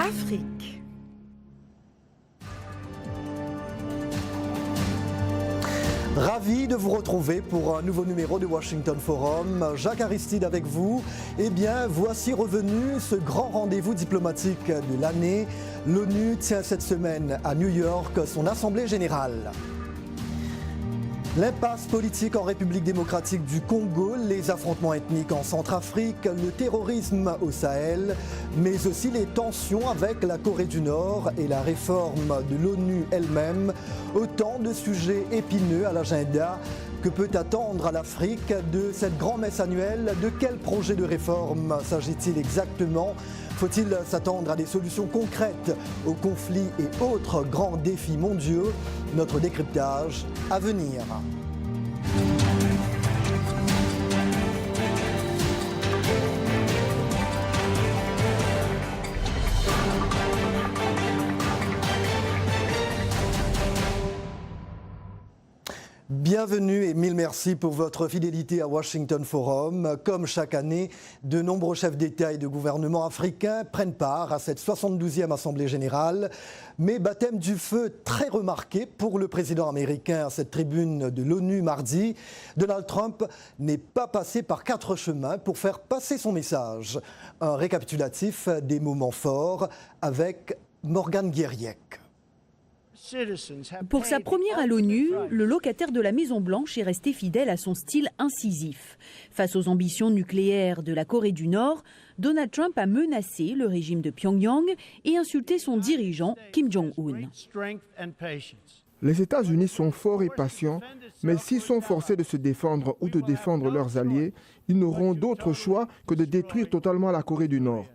Afrique. Ravi de vous retrouver pour un nouveau numéro du Washington Forum. Jacques Aristide avec vous. Eh bien, voici revenu ce grand rendez-vous diplomatique de l'année. L'ONU tient cette semaine à New York son Assemblée générale. L'impasse politique en République démocratique du Congo, les affrontements ethniques en Centrafrique, le terrorisme au Sahel, mais aussi les tensions avec la Corée du Nord et la réforme de l'ONU elle-même. Autant de sujets épineux à l'agenda. Que peut attendre à l'Afrique de cette grand-messe annuelle? De quel projet de réforme s'agit-il exactement? Faut-il s'attendre à des solutions concrètes aux conflits et autres grands défis mondiaux? Notre décryptage à venir. Bienvenue et mille merci pour votre fidélité à Washington Forum. Comme chaque année, de nombreux chefs d'État et de gouvernement africains prennent part à cette 72e Assemblée générale. Mais baptême du feu très remarqué pour le président américain à cette tribune de l'ONU mardi. Donald Trump n'est pas passé par quatre chemins pour faire passer son message. Un récapitulatif des moments forts avec Morgane Guériec. Pour sa première à l'ONU, le locataire de la Maison-Blanche est resté fidèle à son style incisif. Face aux ambitions nucléaires de la Corée du Nord, Donald Trump a menacé le régime de Pyongyang et insulté son dirigeant, Kim Jong-un. Les États-Unis sont forts et patients, mais s'ils sont forcés de se défendre ou de défendre leurs alliés, ils n'auront d'autre choix que de détruire totalement la Corée du Nord.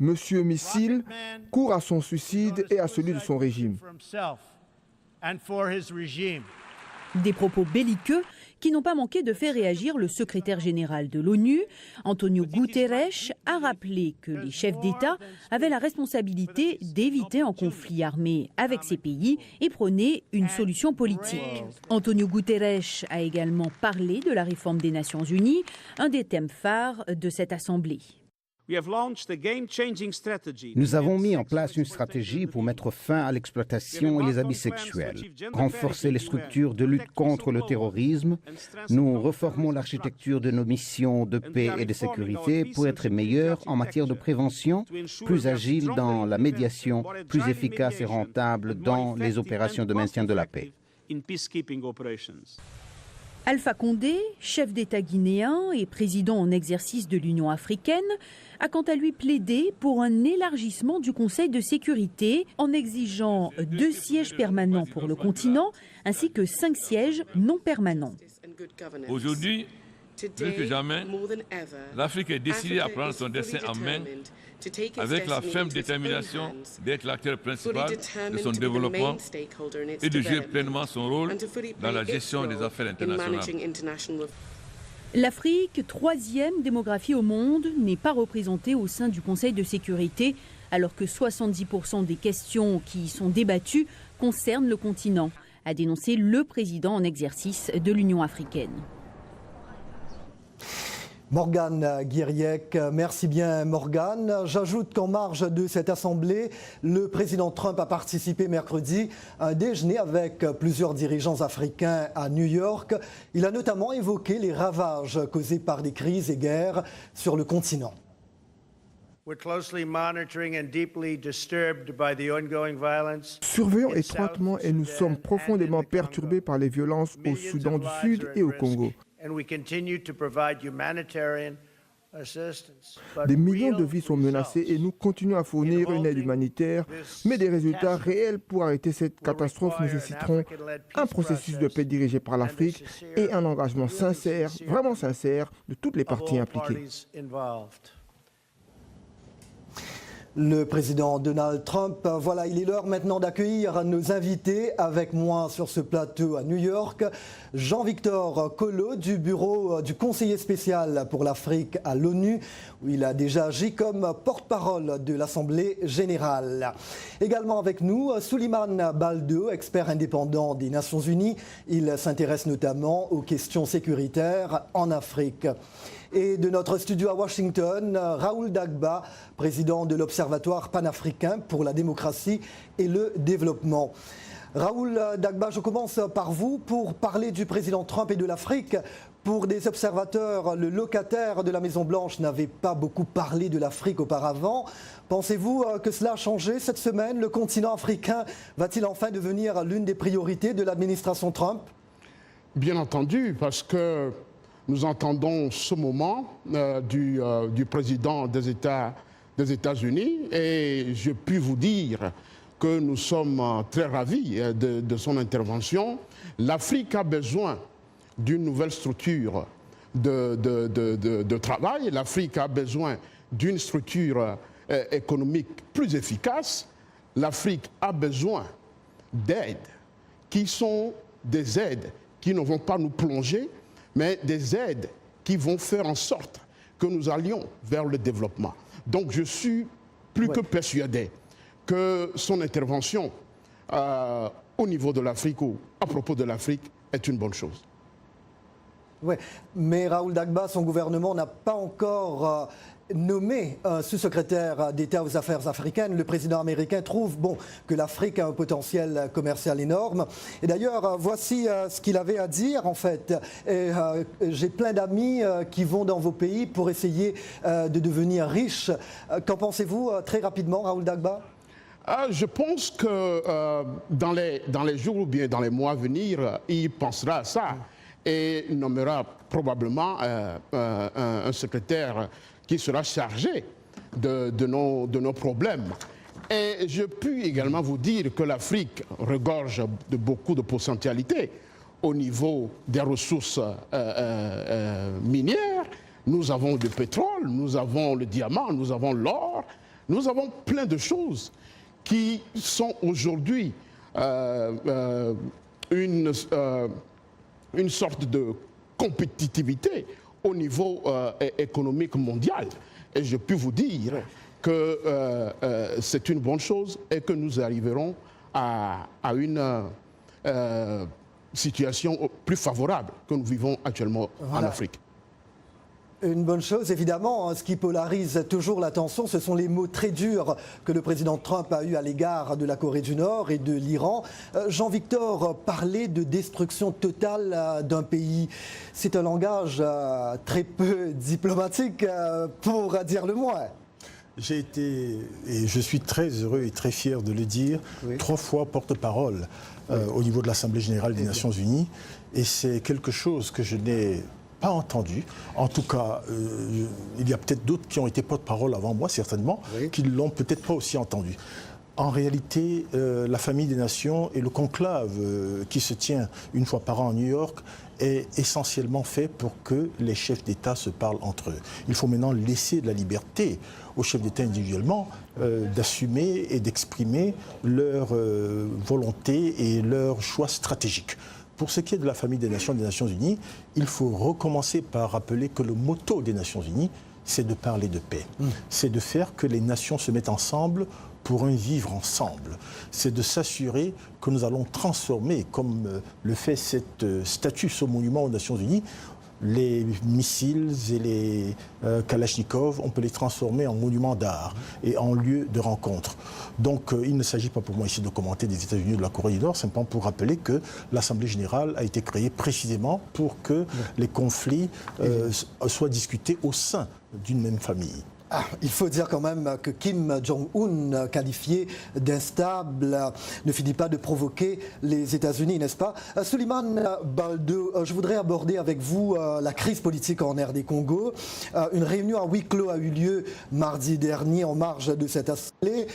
Monsieur Missile court à son suicide et à celui de son régime. Des propos belliqueux qui n'ont pas manqué de faire réagir le secrétaire général de l'ONU. Antonio Guterres a rappelé que les chefs d'État avaient la responsabilité d'éviter un conflit armé avec ces pays et prôner une solution politique. Antonio Guterres a également parlé de la réforme des Nations Unies, un des thèmes phares de cette assemblée. Nous avons mis en place une stratégie pour mettre fin à l'exploitation et les abus sexuels, renforcer les structures de lutte contre le terrorisme. Nous reformons l'architecture de nos missions de paix et de sécurité pour être meilleurs en matière de prévention, plus agiles dans la médiation, plus efficaces et rentables dans les opérations de maintien de la paix. Alpha Condé, chef d'État guinéen et président en exercice de l'Union africaine, a quant à lui plaidé pour un élargissement du Conseil de sécurité en exigeant 2 sièges permanents pour le continent ainsi que 5 sièges non permanents. Aujourd'hui, plus que jamais, l'Afrique est décidée à prendre son destin en main avec la ferme détermination d'être l'acteur principal de son développement et de jouer pleinement son rôle dans la gestion des affaires internationales. L'Afrique, 3e démographie au monde, n'est pas représentée au sein du Conseil de sécurité, alors que 70% des questions qui y sont débattues concernent le continent, a dénoncé le président en exercice de l'Union africaine. Morgane Guériec, merci bien Morgane. J'ajoute qu'en marge de cette assemblée, le président Trump a participé mercredi à un déjeuner avec plusieurs dirigeants africains à New York. Il a notamment évoqué les ravages causés par des crises et guerres sur le continent. Surveillons étroitement et nous sommes profondément perturbés par les violences au Soudan du Sud et au Congo. Des millions de vies sont menacées et nous continuons à fournir une aide humanitaire, mais des résultats réels pour arrêter cette catastrophe nécessiteront un processus de paix dirigé par l'Afrique et un engagement sincère, vraiment sincère, de toutes les parties impliquées. Le président Donald Trump, voilà, il est l'heure maintenant d'accueillir nos invités. Avec moi sur ce plateau à New York, Jean-Victor Collot du bureau du conseiller spécial pour l'Afrique à l'ONU, où il a déjà agi comme porte-parole de l'Assemblée générale. Également avec nous, Souleymane Baldo, expert indépendant des Nations Unies. Il s'intéresse notamment aux questions sécuritaires en Afrique. Et de notre studio à Washington, Raoul Dagba, président de l'Observatoire panafricain pour la démocratie et le développement. Raoul Dagba, je commence par vous pour parler du président Trump et de l'Afrique. Pour des observateurs, le locataire de la Maison-Blanche n'avait pas beaucoup parlé de l'Afrique auparavant. Pensez-vous que cela a changé cette semaine? Le continent africain va-t-il enfin devenir l'une des priorités de l'administration Trump? Bien entendu, parce que nous entendons ce moment du président des États-Unis et je puis vous dire que nous sommes très ravis de son intervention. L'Afrique a besoin d'une nouvelle structure de travail. L'Afrique a besoin d'une structure économique plus efficace. L'Afrique a besoin d'aides qui sont des aides qui ne vont pas nous plonger, mais des aides qui vont faire en sorte que nous allions vers le développement. Donc je suis plus que persuadé que son intervention au niveau de l'Afrique ou à propos de l'Afrique est une bonne chose. Oui, mais Raoul Dagba, son gouvernement n'a pas encore nommé un sous-secrétaire d'État aux affaires africaines. Le président américain trouve que l'Afrique a un potentiel commercial énorme. Et d'ailleurs, voici ce qu'il avait à dire en fait. J'ai plein d'amis qui vont dans vos pays pour essayer de devenir riches. Qu'en pensez-vous très rapidement, Raoul Dagba? Je pense que dans les jours ou bien dans les mois à venir, il pensera à ça et nommera probablement un secrétaire qui sera chargé de nos problèmes. Et je puis également vous dire que l'Afrique regorge de beaucoup de potentialités au niveau des ressources minières. Nous avons du pétrole, nous avons le diamant, nous avons l'or, nous avons plein de choses qui sont aujourd'hui une sorte de compétitivité au niveau économique mondial. Et je peux vous dire que c'est une bonne chose et que nous arriverons à une situation plus favorable que nous vivons actuellement en Afrique. Une bonne chose, évidemment. Ce qui polarise toujours l'attention, ce sont les mots très durs que le président Trump a eus à l'égard de la Corée du Nord et de l'Iran. Jean-Victor, parler de destruction totale d'un pays, c'est un langage très peu diplomatique, pour dire le moins. J'ai été, et je suis très heureux et très fier de le dire, 3 fois porte-parole au niveau de l'Assemblée générale des Nations Unies. Et c'est quelque chose que je n'ai pas entendu. En tout cas, il y a peut-être d'autres qui ont été porte-parole avant moi, certainement, qui ne l'ont peut-être pas aussi entendu. En réalité, la Famille des Nations et le conclave qui se tient une fois par an à New York est essentiellement fait pour que les chefs d'État se parlent entre eux. Il faut maintenant laisser de la liberté aux chefs d'État individuellement d'assumer et d'exprimer leur volonté et leurs choix stratégiques. Pour ce qui est de la Famille des Nations Unies, il faut recommencer par rappeler que le motto des Nations Unies, c'est de parler de paix. C'est de faire que les nations se mettent ensemble pour un vivre ensemble. C'est de s'assurer que nous allons transformer, comme le fait cette statue, ce monument aux Nations Unies, les missiles et les Kalachnikov, on peut les transformer en monuments d'art et en lieu de rencontre. Donc il ne s'agit pas pour moi ici de commenter des États-Unis ou de la Corée du Nord, simplement pour rappeler que l'Assemblée générale a été créée précisément pour que les conflits soient discutés au sein d'une même famille. Il faut dire quand même que Kim Jong-un, qualifié d'instable, ne finit pas de provoquer les États-Unis, n'est-ce pas? Souleymane Baldo, je voudrais aborder avec vous la crise politique en RD Congo. Une réunion à huis clos a eu lieu mardi dernier en marge de cette assemblée.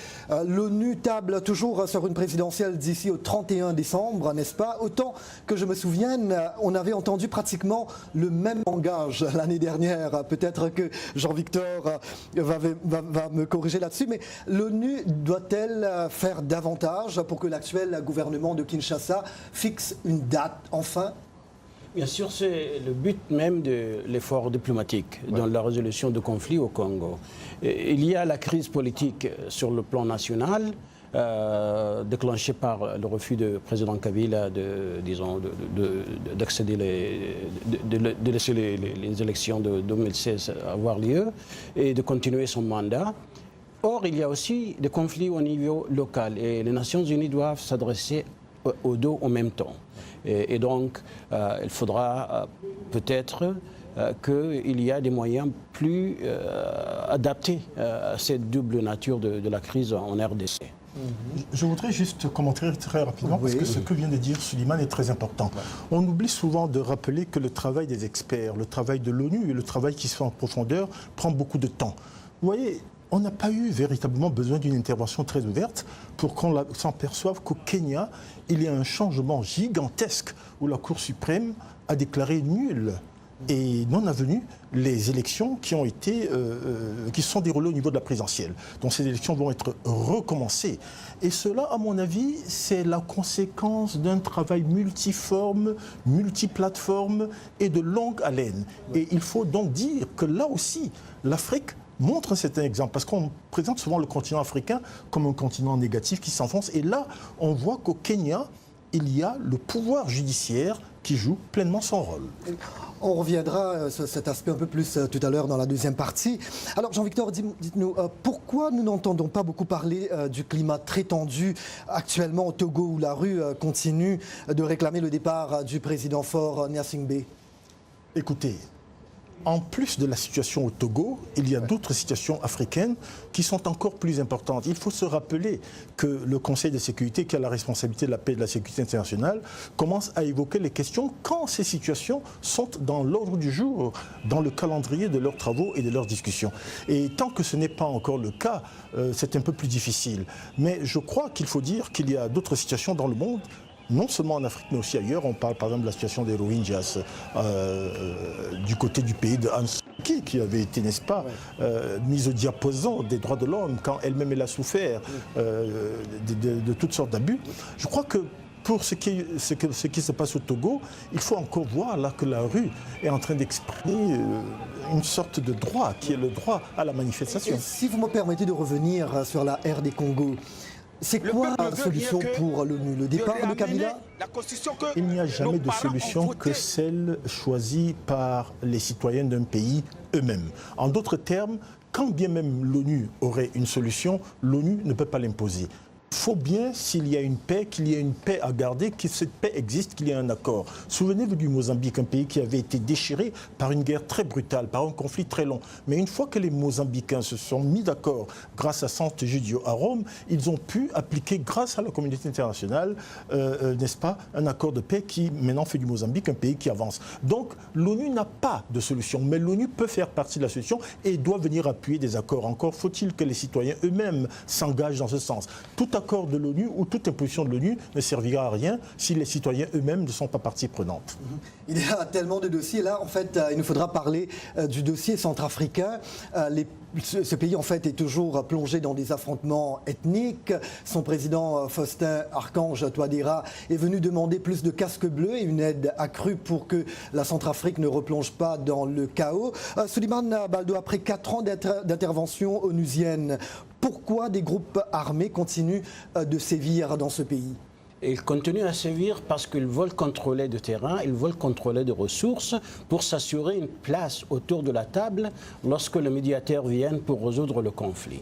L'ONU table toujours sur une présidentielle d'ici au 31 décembre, n'est-ce pas? Autant que je me souvienne, on avait entendu pratiquement le même langage l'année dernière. Peut-être que Jean-Victor va me corriger là-dessus, mais l'ONU doit-elle faire davantage pour que l'actuel gouvernement de Kinshasa fixe une date enfin? Bien sûr, c'est le but même de l'effort diplomatique dans la résolution de conflits au Congo. Il y a la crise politique sur le plan national, déclenchée par le refus du président Kabila d'accéder de laisser les élections de 2016 avoir lieu et de continuer son mandat. Or, il y a aussi des conflits au niveau local et les Nations Unies doivent s'adresser aux deux en même temps. Et donc, il faudra peut-être qu'il y a des moyens plus adaptés à cette double nature de la crise en RDC. Je voudrais juste commenter très rapidement parce que ce que vient de dire Suleiman est très important. On oublie souvent de rappeler que le travail des experts, le travail de l'ONU et le travail qui se fait en profondeur prend beaucoup de temps. Vous voyez, on n'a pas eu véritablement besoin d'une intervention très ouverte pour qu'on s'en perçoive qu'au Kenya, il y a un changement gigantesque où la Cour suprême a déclaré nul et non avenu les élections qui se sont déroulées au niveau de la présidentielle. Donc ces élections vont être recommencées. Et cela, à mon avis, c'est la conséquence d'un travail multiforme, multiplateforme et de longue haleine. Et il faut donc dire que là aussi, l'Afrique montre un certain exemple, parce qu'on présente souvent le continent africain comme un continent négatif qui s'enfonce. Et là, on voit qu'au Kenya, il y a le pouvoir judiciaire qui joue pleinement son rôle. On reviendra sur cet aspect un peu plus tout à l'heure dans la deuxième partie. Alors Jean-Victor, dites-nous, pourquoi nous n'entendons pas beaucoup parler du climat très tendu actuellement au Togo où la rue continue de réclamer le départ du président Faure Gnassingbé? Écoutez, en plus de la situation au Togo, il y a d'autres situations africaines qui sont encore plus importantes. Il faut se rappeler que le Conseil de sécurité, qui a la responsabilité de la paix et de la sécurité internationale, commence à évoquer les questions quand ces situations sont dans l'ordre du jour, dans le calendrier de leurs travaux et de leurs discussions. Et tant que ce n'est pas encore le cas, c'est un peu plus difficile. Mais je crois qu'il faut dire qu'il y a d'autres situations dans le monde, non seulement en Afrique, mais aussi ailleurs. On parle par exemple de la situation des Rohingyas du côté du pays de Aung San Suu Kyi, qui avait été, n'est-ce pas, mise au diapason des droits de l'homme quand elle-même elle a souffert de toutes sortes d'abus. Je crois que pour ce qui se passe au Togo, il faut encore voir là que la rue est en train d'exprimer une sorte de droit, qui est le droit à la manifestation. Et si vous me permettez de revenir sur la RD Congo, c'est quoi la solution pour l'ONU? Le départ de Kabila? Il n'y a jamais de solution que celle choisie par les citoyens d'un pays eux-mêmes. En d'autres termes, quand bien même l'ONU aurait une solution, l'ONU ne peut pas l'imposer. Il faut bien, s'il y a une paix, qu'il y ait une paix à garder, que cette paix existe, qu'il y ait un accord. Souvenez-vous du Mozambique, un pays qui avait été déchiré par une guerre très brutale, par un conflit très long. Mais une fois que les Mozambicains se sont mis d'accord grâce à Sant'Egidio à Rome, ils ont pu appliquer, grâce à la communauté internationale, n'est-ce pas, un accord de paix qui maintenant fait du Mozambique un pays qui avance. Donc l'ONU n'a pas de solution, mais l'ONU peut faire partie de la solution et doit venir appuyer des accords. Encore faut-il que les citoyens eux-mêmes s'engagent dans ce sens. Tout accord de l'ONU ou toute imposition de l'ONU ne servira à rien si les citoyens eux-mêmes ne sont pas partie prenante. Il y a tellement de dossiers là. En fait, il nous faudra parler du dossier centrafricain. Ce pays en fait est toujours plongé dans des affrontements ethniques. Son président Faustin Archange Touadéra est venu demander plus de casques bleus et une aide accrue pour que la Centrafrique ne replonge pas dans le chaos. Souleymane Baldo, après 4 ans d'intervention onusienne, pourquoi des groupes armés continuent de sévir dans ce pays? Ils continuent à sévir parce qu'ils veulent contrôler du terrain, ils veulent contrôler des ressources pour s'assurer une place autour de la table lorsque les médiateurs viennent pour résoudre le conflit.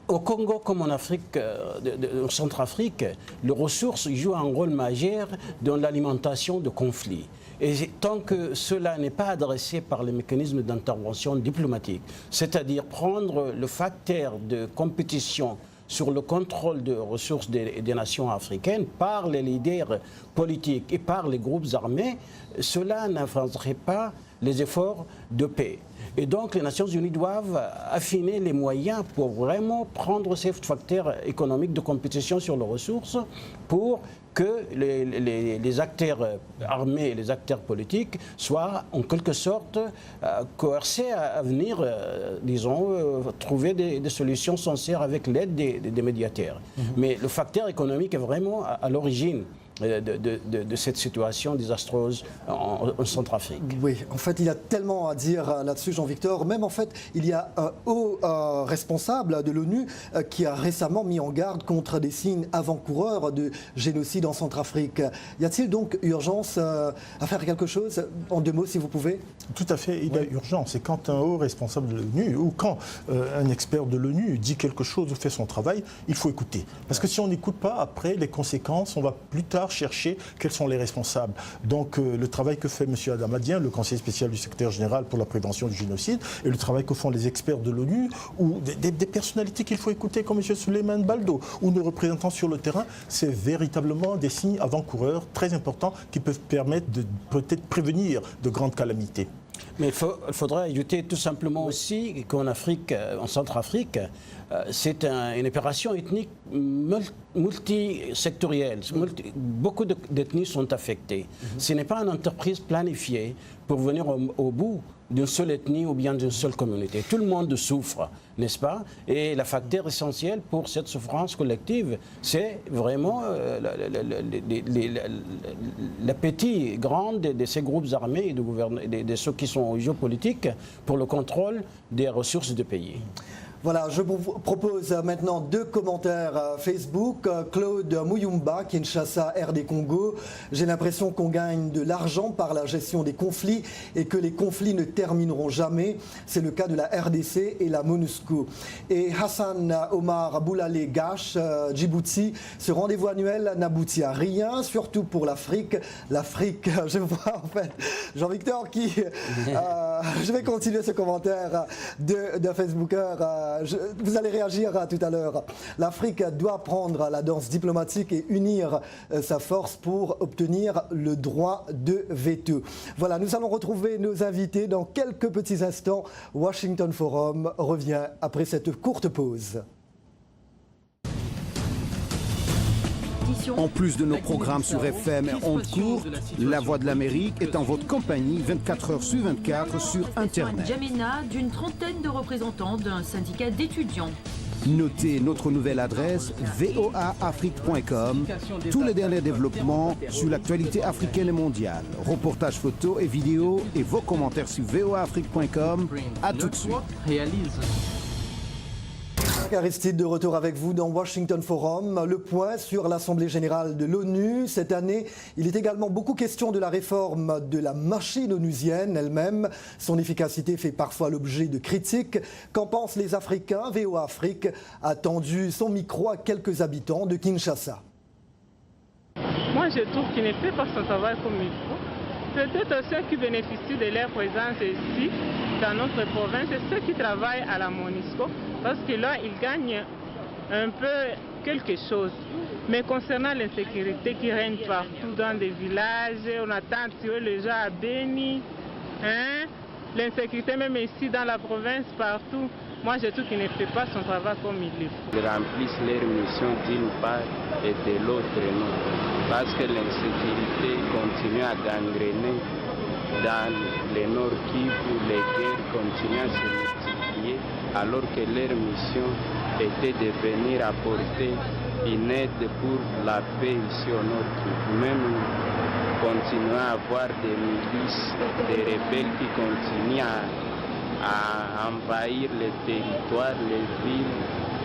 Au Congo, comme en Afrique, en Centrafrique, les ressources jouent un rôle majeur dans l'alimentation de conflits. Et tant que cela n'est pas adressé par les mécanismes d'intervention diplomatique, c'est-à-dire prendre le facteur de compétition sur le contrôle des ressources des nations africaines par les leaders politiques et par les groupes armés, cela n'avancerait pas les efforts de paix. Et donc les Nations Unies doivent affiner les moyens pour vraiment prendre ces facteurs économiques de compétition sur les ressources pour que les acteurs armés et les acteurs politiques soient en quelque sorte coercés à venir, disons, trouver des solutions sincères avec l'aide des médiateurs. Mais le facteur économique est vraiment à l'origine de cette situation désastreuse en Centrafrique. Oui, en fait, il y a tellement à dire là-dessus, Jean-Victor. Même en fait, il y a un haut responsable de l'ONU qui a récemment mis en garde contre des signes avant-coureurs de génocide en Centrafrique. Y a-t-il donc urgence à faire quelque chose? En 2 mots, si vous pouvez. Tout à fait, il y a urgence. Et quand un haut responsable de l'ONU ou quand un expert de l'ONU dit quelque chose ou fait son travail, il faut écouter. Parce que si on n'écoute pas, après, les conséquences, on va plus tard chercher quels sont les responsables. Donc le travail que fait M. Adamadien, le conseiller spécial du secrétaire général pour la prévention du génocide, et le travail que font les experts de l'ONU, ou des personnalités qu'il faut écouter comme M. Souleymane Baldo, ou nos représentants sur le terrain, c'est véritablement des signes avant-coureurs très importants qui peuvent permettre de peut-être prévenir de grandes calamités. Mais il faudrait ajouter tout simplement aussi qu'en Afrique, en Centrafrique, c'est une opération ethnique multisectorielle. Beaucoup d'ethnies sont affectées. Ce n'est pas une entreprise planifiée pour venir au bout d'une seule ethnie ou bien d'une seule communauté. Tout le monde souffre, n'est-ce pas? Et le facteur essentiel pour cette souffrance collective, c'est vraiment l'appétit grand de ces groupes armés et de ceux qui sont géopolitiques pour le contrôle des ressources du pays. Voilà, je vous propose maintenant 2 commentaires Facebook. Claude Mouyumba, Kinshasa, RD Congo. J'ai l'impression qu'on gagne de l'argent par la gestion des conflits et que les conflits ne termineront jamais. C'est le cas de la RDC et la MONUSCO. Et Hassan Omar Boulale Gash, Djibouti. Ce rendez-vous annuel n'aboutit à rien, surtout pour l'Afrique. L'Afrique, je vois en fait Jean-Victor qui... je vais continuer ce commentaire de Facebooker. Vous allez réagir tout à l'heure. L'Afrique doit prendre la danse diplomatique et unir sa force pour obtenir le droit de veto. Voilà, nous allons retrouver nos invités dans quelques petits instants. Washington Forum revient après cette courte pause. En plus de nos programmes sur FM et ondes courtes, La Voix de l'Amérique est en votre compagnie 24 heures sur 24 sur Internet. N'Djamena, d'une trentaine de représentants d'un syndicat d'étudiants. Notez notre nouvelle adresse voaafrique.com. Tous les derniers développements sur l'actualité africaine et mondiale. Reportages photos et vidéos et vos commentaires sur voaafrique.com. À tout de suite. Aristide de retour avec vous dans Washington Forum. Le point sur l'Assemblée générale de l'ONU. Cette année, il est également beaucoup question de la réforme de la machine onusienne elle-même. Son efficacité fait parfois l'objet de critiques. Qu'en pensent les Africains? VOA Afrique a tendu son micro à quelques habitants de Kinshasa. Moi, je trouve qu'il ne fait pas son travail comme il faut. Peut-être ceux qui bénéficient de leur présence ici, dans notre province, c'est ceux qui travaillent à la MONUSCO, parce que là, ils gagnent un peu quelque chose. Mais concernant l'insécurité qui règne partout dans des villages, on attend tirer les gens à Béni, l'insécurité même ici dans la province, partout. Moi, je trouve qu'il ne fait pas son travail comme il le faut. Ils remplissent leur mission d'une part et de l'autre non. Parce que l'insécurité continue à gangréner dans le Nord Kivu, les guerres continuent à se multiplier, alors que leur mission était de venir apporter une aide pour la paix ici au Nord Kivu. Même continuer à avoir des milices, des rebelles qui continuent à envahir les territoires, les villes.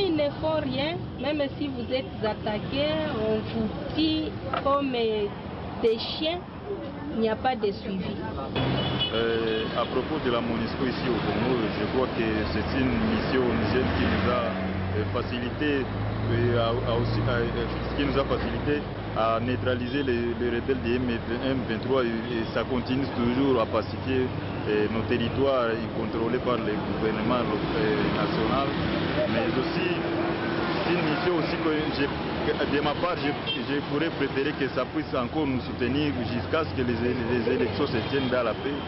Il ne faut rien, même si vous êtes attaqués, on vous tue comme des chiens, il n'y a pas de suivi. À propos de la MONUSCO ici au Congo, je crois que c'est une mission qui nous a facilité, qui nous a facilité à neutraliser les rebelles du M23 et ça continue toujours à pacifier nos territoires contrôlés par le gouvernement national. Mais aussi, c'est une mission aussi que de ma part, je pourrais préférer que ça puisse encore nous soutenir jusqu'à ce que les élections se tiennent dans la paix.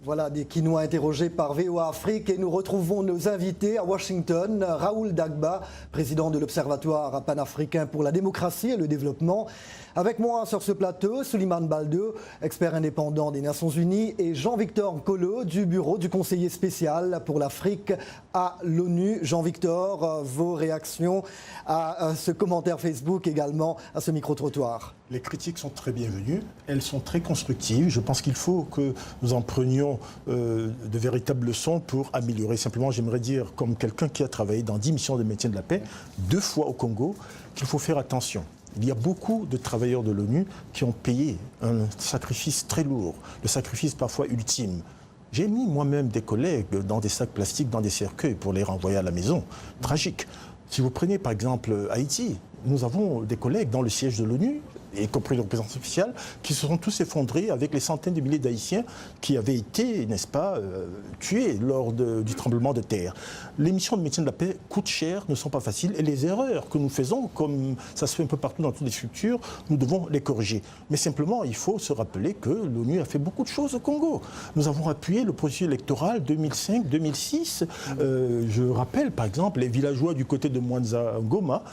Voilà des Quinois interrogés par VOA Afrique et nous retrouvons nos invités à Washington. Raoul Dagba, président de l'Observatoire panafricain pour la démocratie et le développement. Avec moi sur ce plateau, Souleymane Baldeu, expert indépendant des Nations Unies, et Jean-Victor Nkolo du bureau du conseiller spécial pour l'Afrique à l'ONU. Jean-Victor, vos réactions à ce commentaire Facebook également, à ce micro-trottoir? Les critiques sont très bienvenues, elles sont très constructives. Je pense qu'il faut que nous en prenions de véritables leçons pour améliorer. Simplement, j'aimerais dire, comme quelqu'un qui a travaillé dans 10 missions de maintien de la paix, 2 fois au Congo, qu'il faut faire attention. Il y a beaucoup de travailleurs de l'ONU qui ont payé un sacrifice très lourd, le sacrifice parfois ultime. J'ai mis moi-même des collègues dans des sacs plastiques, dans des cercueils pour les renvoyer à la maison. Tragique. Si vous prenez par exemple Haïti, nous avons des collègues dans le siège de l'ONU, y compris le représentant spécial, qui se sont tous effondrés avec les centaines de milliers d'Haïtiens qui avaient été, n'est-ce pas, tués lors du tremblement de terre. Les missions de maintien de la paix coûtent cher, ne sont pas faciles, et les erreurs que nous faisons, comme ça se fait un peu partout dans toutes les structures, nous devons les corriger. Mais simplement, il faut se rappeler que l'ONU a fait beaucoup de choses au Congo. Nous avons appuyé le processus électoral 2005-2006. Je rappelle, par exemple, les villageois du côté de Mwanza Ngoma,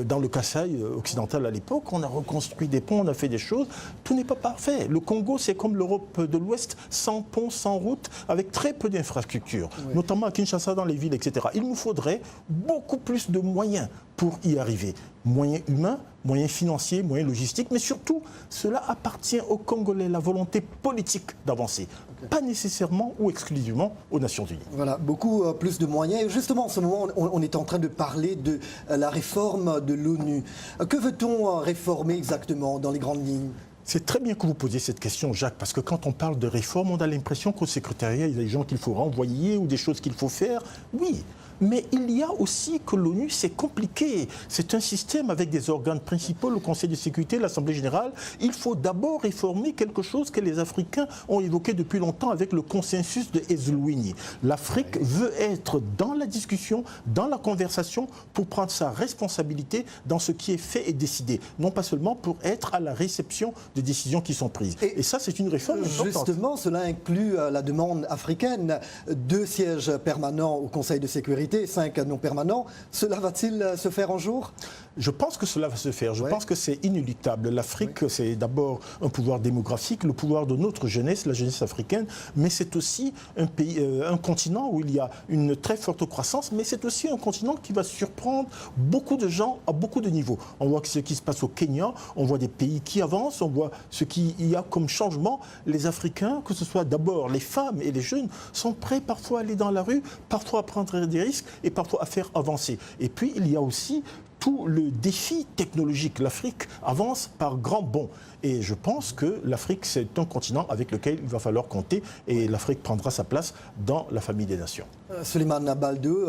dans le Kasaï occidental à l'époque, on a reconstruit des ponts, on a fait des choses. Tout n'est pas parfait. Le Congo, c'est comme l'Europe de l'Ouest, sans ponts, sans routes, avec très peu d'infrastructures, notamment à Kinshasa, dans les villes, etc. Il nous faudrait beaucoup plus de moyens pour y arriver. Moyens humains, moyens financiers, moyens logistiques, mais surtout, cela appartient aux Congolais, la volonté politique d'avancer. Pas nécessairement ou exclusivement aux Nations Unies. Voilà, beaucoup plus de moyens. Et justement, en ce moment, on est en train de parler de la réforme de l'ONU. Que veut-on réformer exactement dans les grandes lignes ? C'est très bien que vous posiez cette question, Jacques, parce que quand on parle de réforme, on a l'impression qu'au secrétariat, il y a des gens qu'il faut renvoyer ou des choses qu'il faut faire. Oui. Mais il y a aussi que l'ONU, c'est compliqué. C'est un système avec des organes principaux, le Conseil de sécurité, l'Assemblée générale. Il faut d'abord réformer quelque chose que les Africains ont évoqué depuis longtemps avec le consensus de Ezulwini. L'Afrique veut être dans la discussion, dans la conversation, pour prendre sa responsabilité dans ce qui est fait et décidé. Non pas seulement pour être à la réception des décisions qui sont prises. Et ça, c'est une réforme importante. Justement, cela inclut la demande africaine. 2 sièges permanents au Conseil de sécurité, 5 non permanents. Cela va-t-il se faire un jour ? Je pense que cela va se faire. Je pense que c'est inéluctable. L'Afrique, c'est d'abord un pouvoir démographique, le pouvoir de notre jeunesse, la jeunesse africaine, mais c'est aussi un continent où il y a une très forte croissance, mais c'est aussi un continent qui va surprendre beaucoup de gens à beaucoup de niveaux. On voit ce qui se passe au Kenya, on voit des pays qui avancent, on voit ce qu'il y a comme changement. Les Africains, que ce soit d'abord les femmes et les jeunes, sont prêts parfois à aller dans la rue, parfois à prendre des risques et parfois à faire avancer. Et puis, il y a aussi tout le défi technologique. L'Afrique avance par grands bonds. Et je pense que l'Afrique, c'est un continent avec lequel il va falloir compter et l'Afrique prendra sa place dans la famille des nations. Souleymane Baldeu,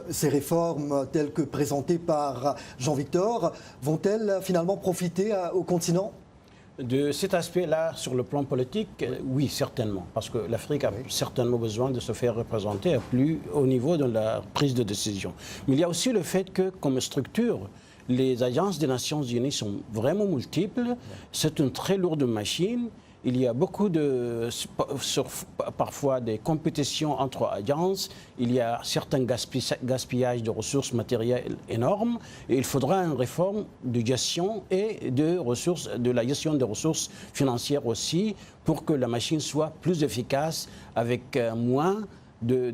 ces réformes telles que présentées par Jean-Victor, vont-elles finalement profiter au continent ? De cet aspect-là, sur le plan politique, oui, certainement. Parce que l'Afrique a certainement besoin de se faire représenter plus au niveau de la prise de décision. Mais il y a aussi le fait que, comme structure, les agences des Nations Unies sont vraiment multiples. C'est une très lourde machine. Il y a beaucoup parfois des compétitions entre agences. Il y a certains gaspillages de ressources matérielles énormes. Et il faudra une réforme de gestion et de la gestion des ressources financières aussi pour que la machine soit plus efficace avec moins de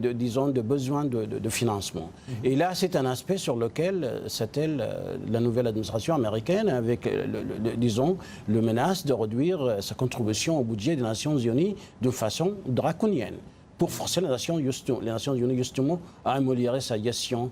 besoins de financement. Et là, c'est un aspect sur lequel s'attelle la nouvelle administration américaine avec, le menace de réduire sa contribution au budget des Nations Unies de façon draconienne pour forcer les Nations Unies justement à améliorer sa gestion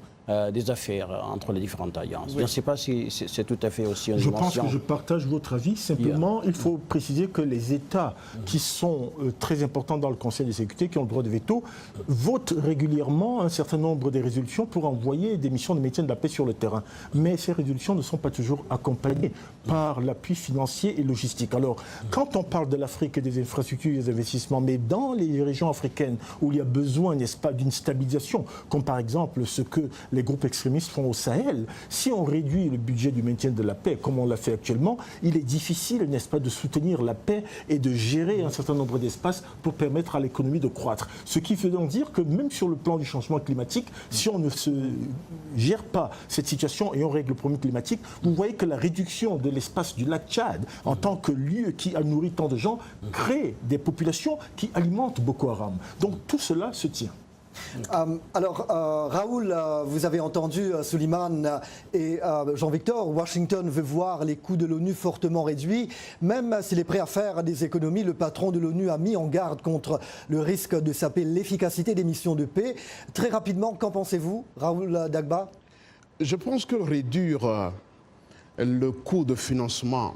des affaires entre les différentes alliances. Je ne sais pas si c'est tout à fait aussi une dimension. Je pense que je partage votre avis. Simplement, il faut préciser que les États qui sont très importants dans le Conseil de sécurité, qui ont le droit de veto, votent régulièrement un certain nombre de résolutions pour envoyer des missions de maintien de la paix sur le terrain. Mais ces résolutions ne sont pas toujours accompagnées par l'appui financier et logistique. Alors, quand on parle de l'Afrique et des infrastructures et des investissements, mais dans les régions africaines où il y a besoin, n'est-ce pas, d'une stabilisation, comme par exemple ce que les les groupes extrémistes font au Sahel. Si on réduit le budget du maintien de la paix, comme on l'a fait actuellement, il est difficile, n'est-ce pas, de soutenir la paix et de gérer un certain nombre d'espaces pour permettre à l'économie de croître. Ce qui veut donc dire que même sur le plan du changement climatique, si on ne se gère pas cette situation et on règle le problème climatique, vous voyez que la réduction de l'espace du lac Tchad en tant que lieu qui a nourri tant de gens crée des populations qui alimentent Boko Haram. Donc tout cela se tient. Raoul, vous avez entendu Souleymane et Jean-Victor, Washington veut voir les coûts de l'ONU fortement réduits. Même s'il est prêt à faire des économies, le patron de l'ONU a mis en garde contre le risque de saper l'efficacité des missions de paix. Très rapidement, qu'en pensez-vous, Raoul Dagba? Je pense que réduire le coût de financement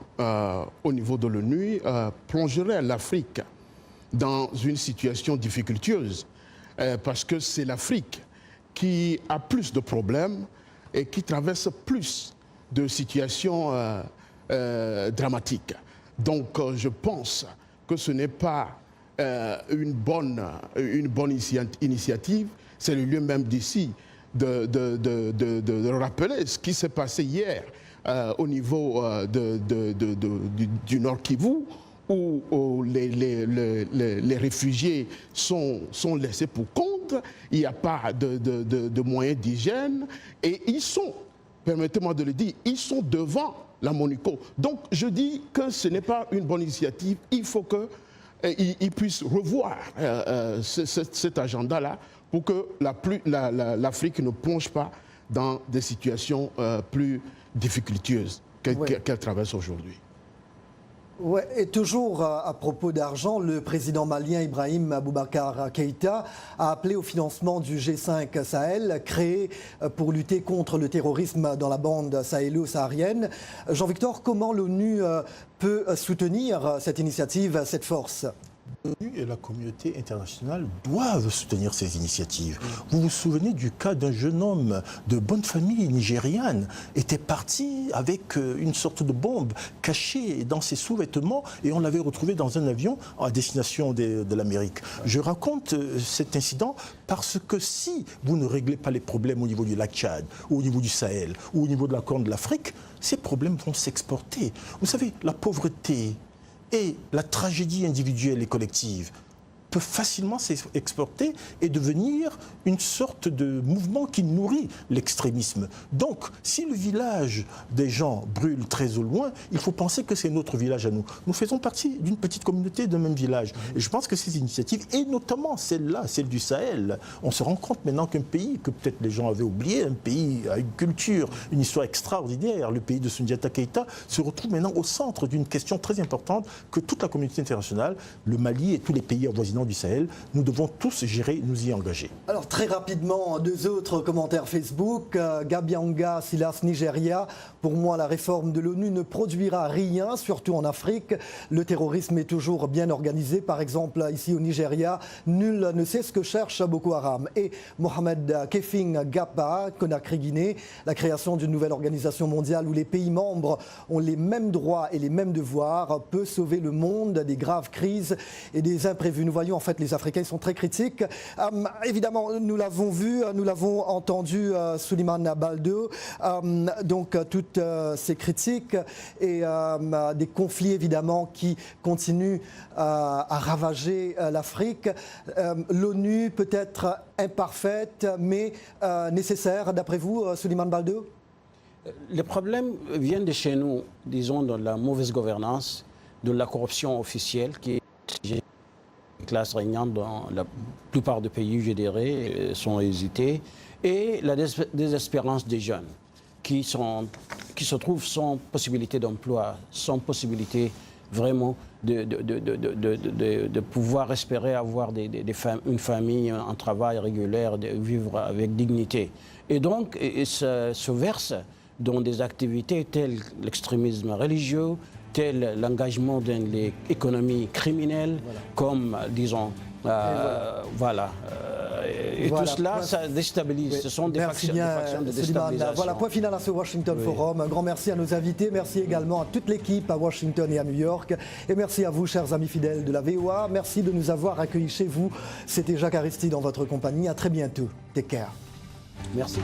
au niveau de l'ONU plongerait l'Afrique dans une situation difficultueuse. Parce que c'est l'Afrique qui a plus de problèmes et qui traverse plus de situations dramatiques. Donc je pense que ce n'est pas une bonne initiative. C'est le lieu même d'ici de rappeler ce qui s'est passé hier au niveau du Nord Kivu, où les réfugiés sont laissés pour compte, il n'y a pas de moyens d'hygiène, et ils sont, permettez-moi de le dire, ils sont devant la MONUSCO. Donc je dis que ce n'est pas une bonne initiative, il faut qu'ils puissent revoir cet agenda-là pour que l'Afrique ne plonge pas dans des situations plus difficultueuses qu'elle traverse aujourd'hui. Ouais, et toujours à propos d'argent, le président malien Ibrahim Boubacar Keïta a appelé au financement du G5 Sahel, créé pour lutter contre le terrorisme dans la bande sahélo-saharienne. Jean-Victor, comment l'ONU peut soutenir cette initiative, cette force ? L'ONU et la communauté internationale doivent soutenir ces initiatives. Vous vous souvenez du cas d'un jeune homme de bonne famille nigériane était parti avec une sorte de bombe cachée dans ses sous-vêtements et on l'avait retrouvé dans un avion à destination de l'Amérique. Je raconte cet incident parce que si vous ne réglez pas les problèmes au niveau du lac Tchad, ou au niveau du Sahel, ou au niveau de la Corne de l'Afrique, ces problèmes vont s'exporter. Vous savez, la pauvreté et la tragédie individuelle et collective peut facilement s'exporter et devenir une sorte de mouvement qui nourrit l'extrémisme. Donc, si le village des gens brûle très au loin, il faut penser que c'est notre village à nous. Nous faisons partie d'une petite communauté d'un même village. Et je pense que ces initiatives, et notamment celle-là, celle du Sahel, on se rend compte maintenant qu'un pays que peut-être les gens avaient oublié, un pays à une culture, une histoire extraordinaire, le pays de Soundiata Keïta, se retrouve maintenant au centre d'une question très importante que toute la communauté internationale, le Mali et tous les pays avoisinants du Sahel, nous devons tous gérer, nous y engager. Alors très rapidement, deux autres commentaires Facebook. Gabianga Silas, Nigeria. Pour moi, la réforme de l'ONU ne produira rien, surtout en Afrique. Le terrorisme est toujours bien organisé. Par exemple, ici au Nigeria, nul ne sait ce que cherche Boko Haram. Et Mohamed Kefing Gapa, Conakry, Guinée, la création d'une nouvelle organisation mondiale où les pays membres ont les mêmes droits et les mêmes devoirs peut sauver le monde des graves crises et des imprévus. Nous voyons en fait les Africains sont très critiques. Évidemment, nous l'avons vu, nous l'avons entendu, Souleymane Baldo, donc toutes ces critiques et des conflits évidemment qui continuent à ravager l'Afrique. L'ONU peut être imparfaite, mais nécessaire, d'après vous, Souleymane Baldo? Les problèmes viennent de chez nous, disons, de la mauvaise gouvernance, de la corruption officielle qui est classe régnante dans la plupart des pays, je dirais, sont hésités, et la désespérance des jeunes qui se trouvent sans possibilité d'emploi, sans possibilité vraiment de pouvoir espérer avoir une famille, un travail régulier, de vivre avec dignité. Et donc, ils se versent dans des activités telles l'extrémisme religieux, tel l'engagement dans l'économie criminelle, comme, disons, voilà. Et tout cela, ça déstabilise. Ce sont des factions de déstabilisation. Voilà, point final à ce Washington Forum. Un grand merci à nos invités. Merci également à toute l'équipe à Washington et à New York. Et merci à vous, chers amis fidèles de la VOA. Merci de nous avoir accueillis chez vous. C'était Jacques Aristide dans votre compagnie. À très bientôt. Take care. Merci.